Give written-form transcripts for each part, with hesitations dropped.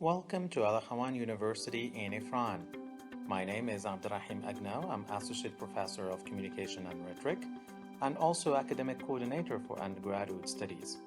Welcome to Eui University in Iran. My name is Abdurrahim Agno. I'm Associate Professor of Communication and Rhetoric and also Academic Coordinator for Undergraduate Studies.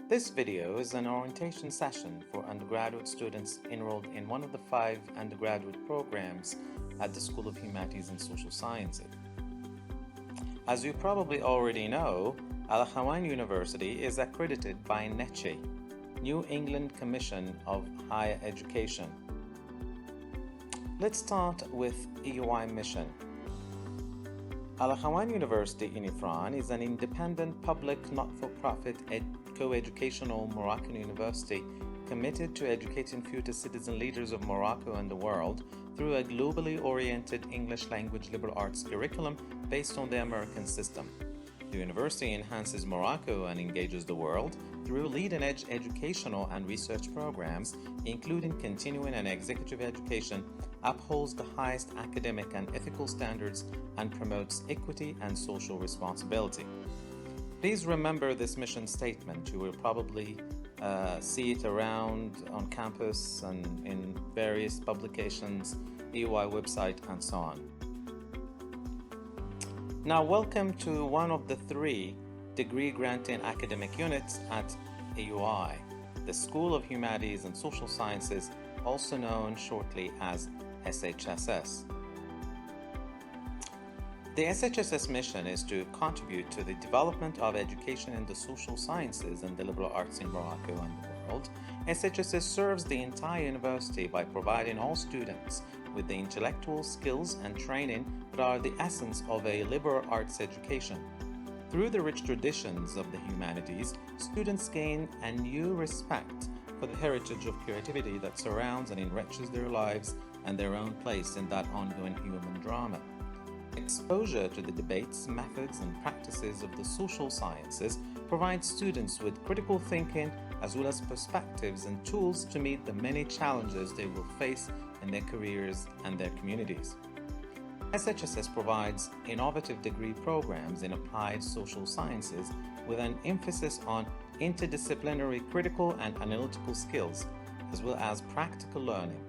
This video is an orientation session for undergraduate students enrolled in one of the 5 undergraduate programs at the School of Humanities and Social Sciences. As you probably already know, Eui University is accredited by NECE, New England Commission of Higher Education. Let's start with Eui Mission. Eui University in Iran is an independent public not-for-profit co-educational Moroccan university committed to educating future citizen leaders of Morocco and the world through a globally oriented English language liberal arts curriculum based on the American system. The university enhances Morocco and engages the world through leading-edge educational and research programs, including continuing and executive education, upholds the highest academic and ethical standards, and promotes equity and social responsibility. Please remember this mission statement. You will probably see it around on campus and in various publications, EUI website, and so on. Now, welcome to one of the 3 degree-granting academic units at EUI, the School of Humanities and Social Sciences, also known shortly as SHSS. The SHSS mission is to contribute to the development of education in the social sciences and the liberal arts in Morocco and the world. SHSS serves the entire university by providing all students with the intellectual skills and training that are the essence of a liberal arts education. Through the rich traditions of the humanities, students gain a new respect for the heritage of creativity that surrounds and enriches their lives and their own place in that ongoing human drama. Exposure to the debates, methods, and practices of the social sciences provides students with critical thinking as well as perspectives and tools to meet the many challenges they will face in their careers and their communities. SHSS provides innovative degree programs in applied social sciences with an emphasis on interdisciplinary critical and analytical skills, as well as practical learning.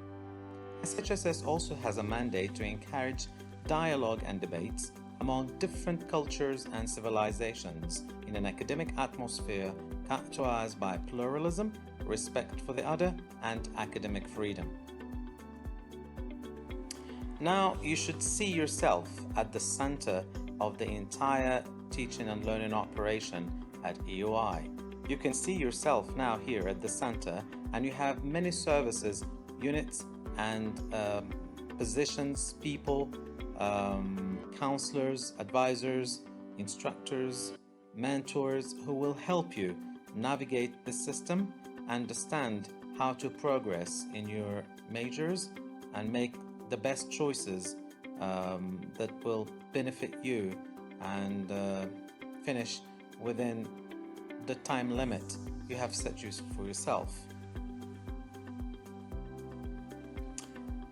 SHSS also has a mandate to encourage dialogue and debates among different cultures and civilizations in an academic atmosphere characterized by pluralism, respect for the other, and academic freedom. Now, you should see yourself at the center of the entire teaching and learning operation at EUI. You can see yourself now here at the center, and you have many services, units, and positions, people, counselors, advisors, instructors, mentors who will help you navigate the system, understand how to progress in your majors, and make the best choices that will benefit you and finish within the time limit you have set for yourself.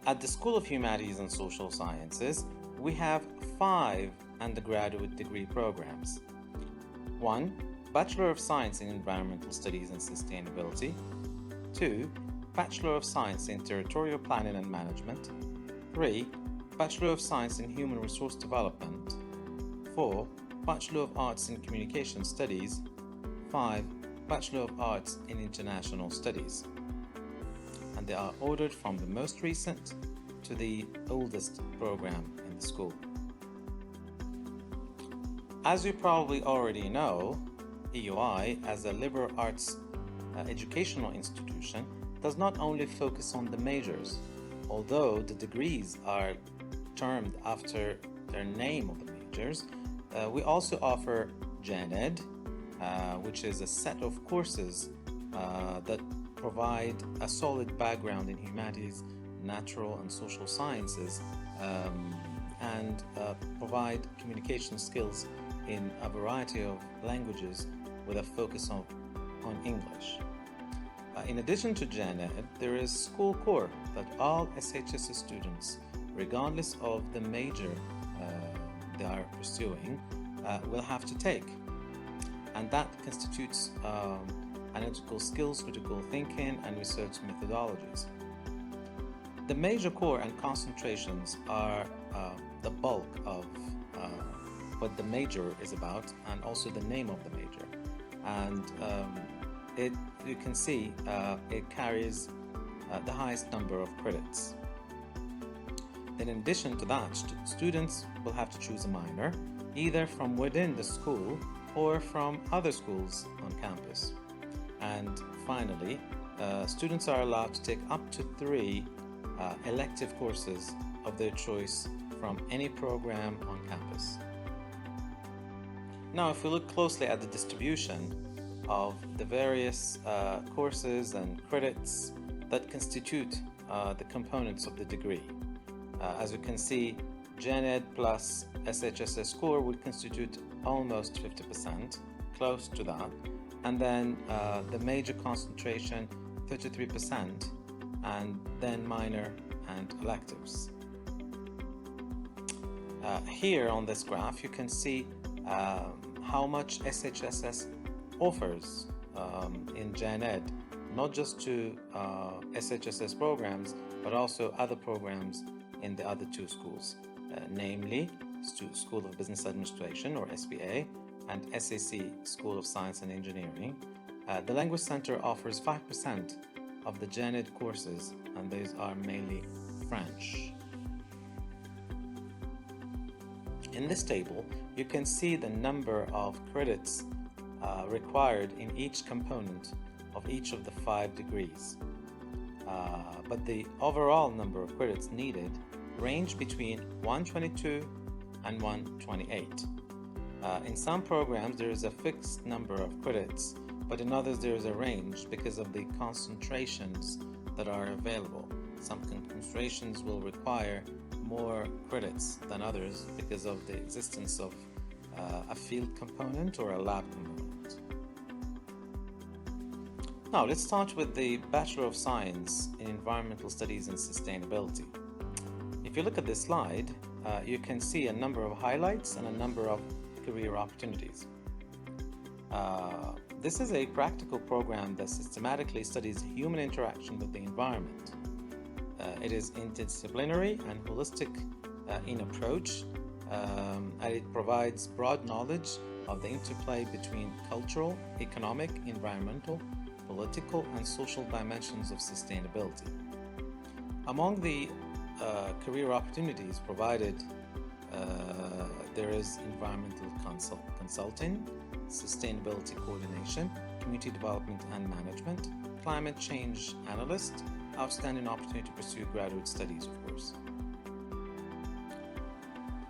At the School of Humanities and Social Sciences, we have 5 undergraduate degree programs. 1. Bachelor of Science in Environmental Studies and Sustainability. 2. Bachelor of Science in Territorial Planning and Management. 3. Bachelor of Science in Human Resource Development. 4. Bachelor of Arts in Communication Studies. 5. Bachelor of Arts in International Studies. And they are ordered from the most recent to the oldest program in the school. As you probably already know, EUI, as a liberal arts educational institution, does not only focus on the majors, although the degrees are termed after their name of the majors. We also offer Gen-Ed, which is a set of courses that provide a solid background in humanities, natural and social sciences, and provide communication skills in a variety of languages with a focus on English. In addition to Gen-Ed, there is School Core that all SHSS students, regardless of the major they are pursuing, will have to take. And that constitutes analytical skills, critical thinking, and research methodologies. The major core and concentrations are the bulk of what the major is about, and also the name of the major. And you can see it carries the highest number of credits. In addition to that, students will have to choose a minor, either from within the school or from other schools on campus. And finally, students are allowed to take up to 3 elective courses of their choice from any program on campus. Now, if we look closely at the distribution of the various courses and credits that constitute the components of the degree, as you can see, Gen Ed plus SHSS score would constitute almost 50%, close to that, and then the major concentration 33%, and then minor and electives. Here on this graph you can see how much SHSS offers in Gen Ed, not just to SHSS programs, but also other programs in the other 2 schools, namely School of Business Administration, or SBA, and SAC, School of Science and Engineering. The Language Center offers 5% of the Gen Ed courses, and these are mainly French. In this table, you can see the number of credits required in each component of each of the 5 degrees. But the overall number of credits needed range between 122 and 128. In some programs there is a fixed number of credits, but in others there is a range because of the concentrations that are available. Some concentrations will require more credits than others because of the existence of a field component or a lab component. Now let's start with the Bachelor of Science in Environmental Studies and Sustainability. If you look at this slide, you can see a number of highlights and a number of career opportunities. This is a practical program that systematically studies human interaction with the environment. It is interdisciplinary and holistic in approach, and it provides broad knowledge of the interplay between cultural, economic, environmental, political, and social dimensions of sustainability. Among the career opportunities provided, there is environmental consulting, sustainability coordination, community development and management, climate change analyst, outstanding opportunity to pursue graduate studies, of course.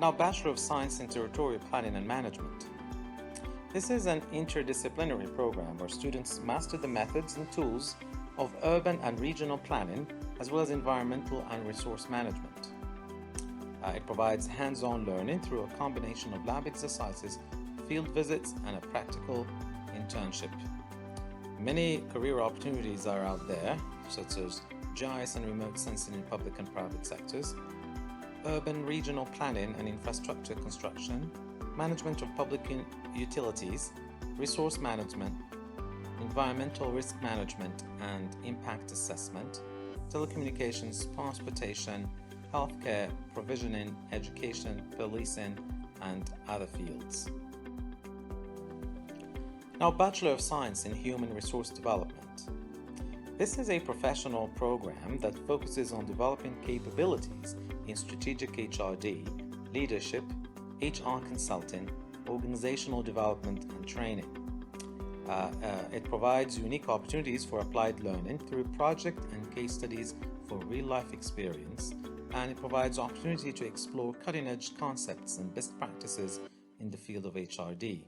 Now, Bachelor of Science in Territorial Planning and Management. This is an interdisciplinary program where students master the methods and tools of urban and regional planning, as well as environmental and resource management. It provides hands-on learning through a combination of lab exercises, field visits, and a practical internship. Many career opportunities are out there, such as GIS and remote sensing in public and private sectors, urban regional planning and infrastructure construction, management of public utilities, resource management, environmental risk management and impact assessment, telecommunications, transportation, healthcare, provisioning, education, policing, and other fields. Now, Bachelor of Science in Human Resource Development. This is a professional program that focuses on developing capabilities in strategic HRD, leadership, HR consulting, organizational development, and training. It provides unique opportunities for applied learning through project and case studies for real-life experience, and it provides opportunity to explore cutting-edge concepts and best practices in the field of HRD.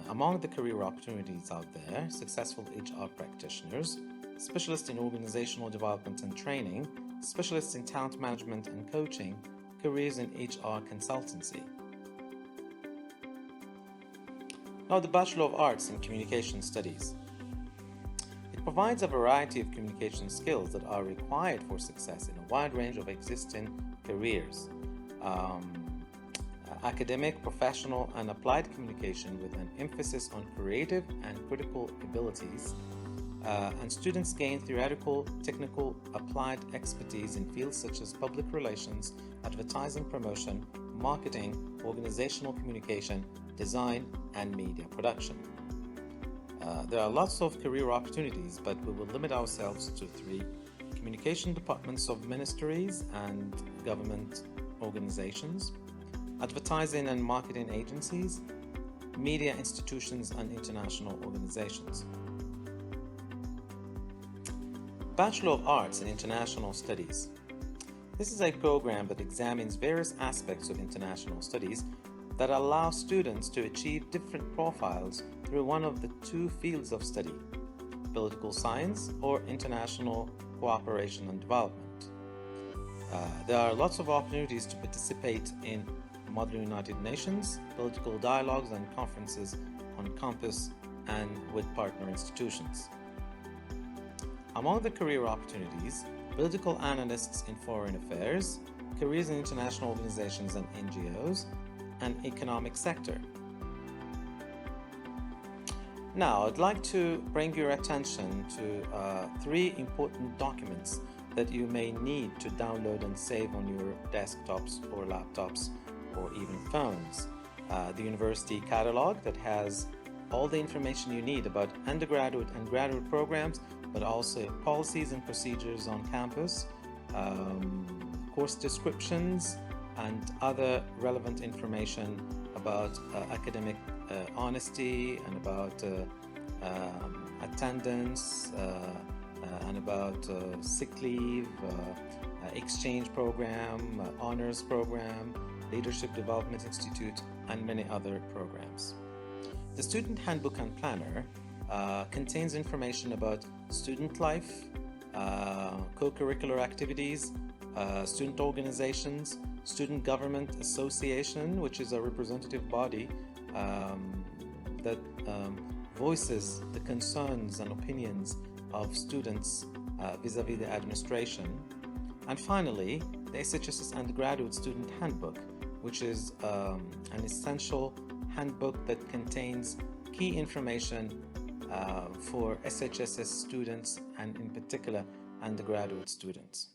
Among the career opportunities out there, successful HR practitioners, specialists in organizational development and training, specialists in talent management and coaching, careers in HR consultancy. Now, the Bachelor of Arts in Communication Studies. It provides a variety of communication skills that are required for success in a wide range of existing careers. academic, professional, and applied communication with an emphasis on creative and critical abilities. And students gain theoretical, technical, applied expertise in fields such as public relations, advertising promotion, marketing, organizational communication, design, and media production. There are lots of career opportunities, but we will limit ourselves to 3: communication departments of ministries and government organizations, advertising and marketing agencies, media institutions, and international organizations. Bachelor of Arts in International Studies. This is a program that examines various aspects of international studies that allow students to achieve different profiles through one of the 2 fields of study: political science or international cooperation and development. There are lots of opportunities to participate in Modern United Nations, political dialogues and conferences on campus and with partner institutions. Among the career opportunities, political analysts in foreign affairs, careers in international organizations and NGOs, and economic sector. Now, I'd like to bring your attention to 3 important documents that you may need to download and save on your desktops or laptops or even phones. The university catalog that has all the information you need about undergraduate and graduate programs, but also policies and procedures on campus, course descriptions, and other relevant information about academic honesty and about attendance and about sick leave, exchange program, honors program, Leadership Development Institute, and many other programs. The Student Handbook and Planner contains information about student life, co-curricular activities, student organizations, Student Government Association, which is a representative body that voices the concerns and opinions of students vis-a-vis the administration. And finally, the SHSS Undergraduate Student Handbook, which is an essential handbook that contains key information for SHSS students and in particular undergraduate students.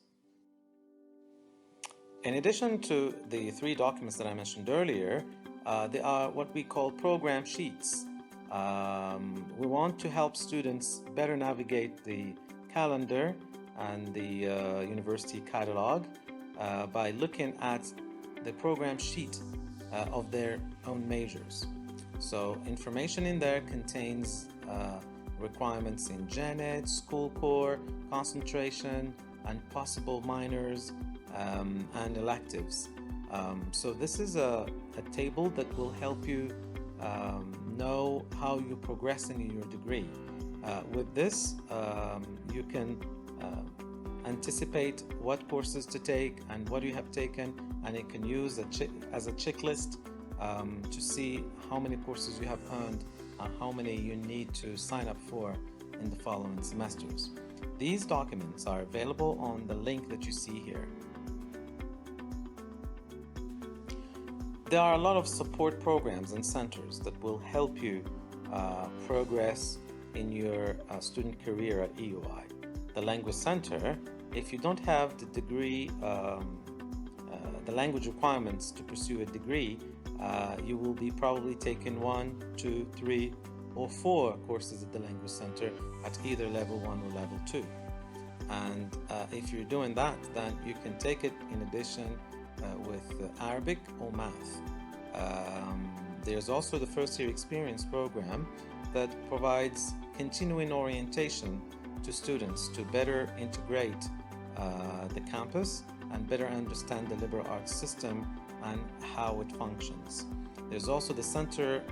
In addition to the 3 documents that I mentioned earlier, there are what we call program sheets. We want to help students better navigate the calendar and the university catalog by looking at the program sheet of their own majors. So information in there contains requirements in Gen Ed, School Core, concentration, and possible minors and electives. So this is a table that will help you know how you're progressing in your degree. With this, you can anticipate what courses to take and what you have taken, and you can use as a checklist to see how many courses you have earned and how many you need to sign up for in the following semesters. These documents are available on the link that you see here. There are a lot of support programs and centers that will help you progress in your student career at EUI. The Language Center, if you don't have the degree, the language requirements to pursue a degree, you will be probably taking 1, 2, 3, or 4 courses at the Language Center at either level 1 or level 2. And if you're doing that, then you can take it in addition with Arabic or math. There's also the First Year Experience program that provides continuing orientation to students to better integrate the campus and better understand the liberal arts system and how it functions. There's also the Center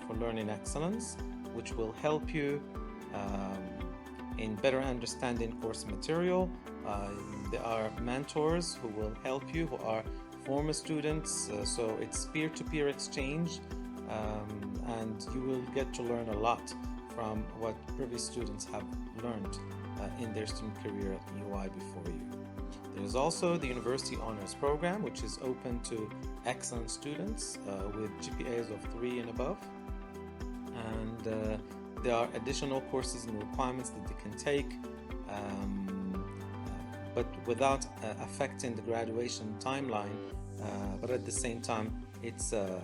for Learning Excellence, which will help you in better understanding course material. There are mentors who will help you, who are former students, so it's peer-to-peer exchange, and you will get to learn a lot from what previous students have learned in their student career at EUI before you. There's also the University Honors Program, which is open to excellent students with GPAs of 3 and above. And there are additional courses and requirements that they can take, but without affecting the graduation timeline. But at the same time, it's a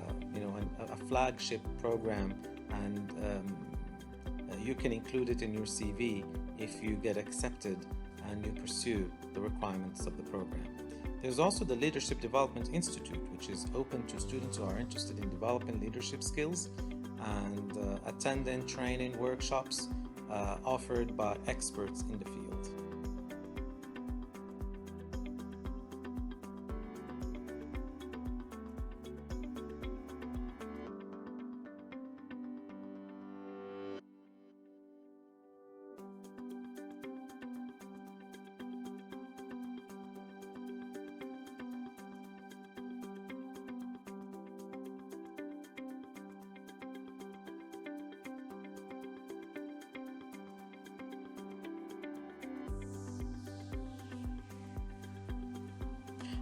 flagship program, and you can include it in your CV if you get accepted and you pursue the requirements of the program. There's also the Leadership Development Institute, which is open to students who are interested in developing leadership skills and attending training workshops offered by experts in the field.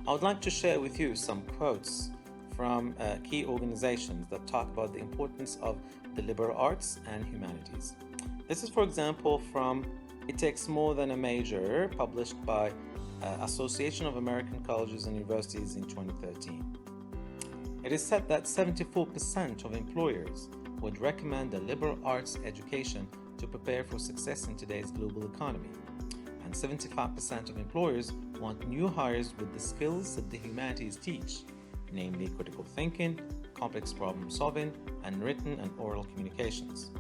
I would like to share with you some quotes from key organizations that talk about the importance of the liberal arts and humanities. This is, for example, from It Takes More Than a Major, published by Association of American Colleges and Universities in 2013. It is said that 74% of employers would recommend a liberal arts education to prepare for success in today's global economy. And 75% of employers want new hires with the skills that the humanities teach, namely critical thinking, complex problem solving, and written and oral communications.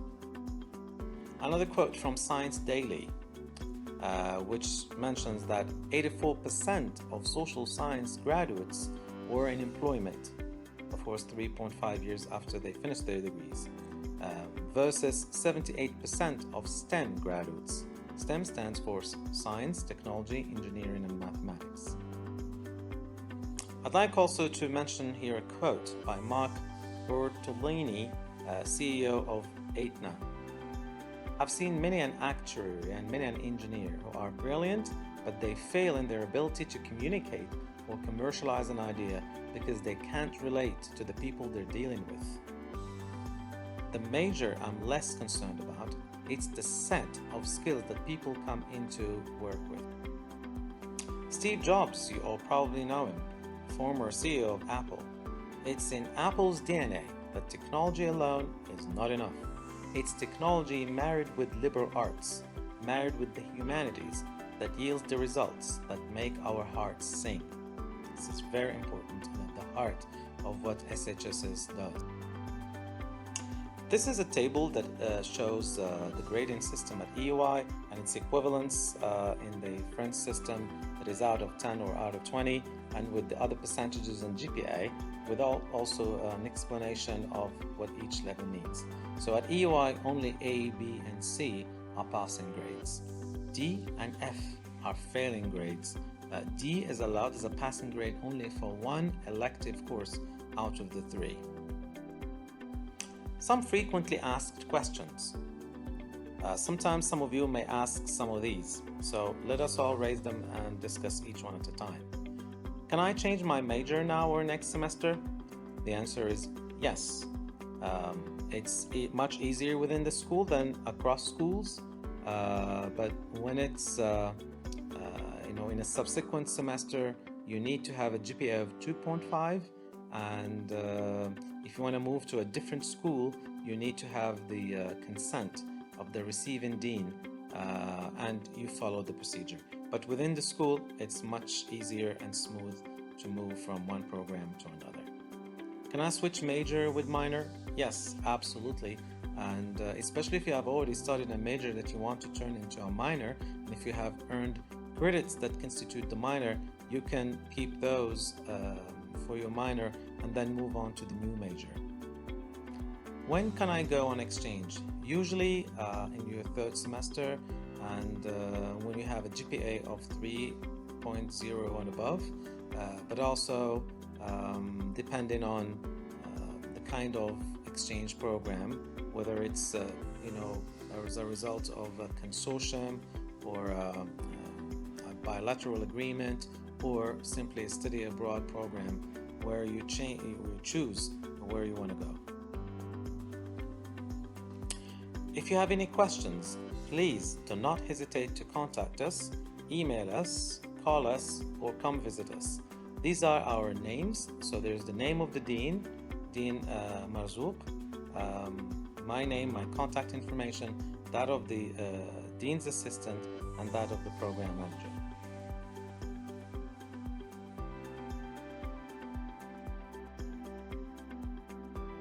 Another quote from Science Daily, which mentions that 84% of social science graduates were in employment, of course 3.5 years after they finished their degrees, versus 78% of STEM graduates. STEM stands for Science, Technology, Engineering, and Mathematics. I'd like also to mention here a quote by Mark Bertolini, CEO of Aetna. I've seen many an actuary and many an engineer who are brilliant, but they fail in their ability to communicate or commercialize an idea because they can't relate to the people they're dealing with. The major I'm less concerned about. It's the set of skills that people come into work with. Steve Jobs, you all probably know him, former CEO of Apple. It's in Apple's DNA that technology alone is not enough. It's technology married with liberal arts, married with the humanities, that yields the results that make our hearts sing. This is very important and at the heart of what SHSS does. This is a table that shows the grading system at EUI and its equivalents in the French system that is out of 10 or out of 20, and with the other percentages in GPA, with also an explanation of what each level means. So at EUI, only A, B, and C are passing grades. D and F are failing grades. D is allowed as a passing grade only for one elective course out of the 3. Some frequently asked questions. Sometimes some of you may ask some of these, so let us all raise them and discuss each one at a time. Can I change my major now or next semester? The answer is yes. It's much easier within the school than across schools, but when it's in a subsequent semester, you need to have a GPA of 2.5, and if you want to move to a different school, you need to have the consent of the receiving dean, and you follow the procedure. But within the school, it's much easier and smooth to move from one program to another. Can I switch major with minor? Yes, absolutely. And especially if you have already studied a major that you want to turn into a minor, and if you have earned credits that constitute the minor, you can keep those for your minor and then move on to the new major. When can I go on exchange? Usually in your 3rd semester, and when you have a GPA of 3.0 and above, but also depending on the kind of exchange program, whether it's as a result of a consortium or a bilateral agreement, or simply a study abroad program where you choose where you want to go. If you have any questions, please do not hesitate to contact us, email us, call us, or come visit us. These are our names. So there's the name of the Dean, Dean Marzouk, my name, my contact information, that of the Dean's assistant, and that of the program manager.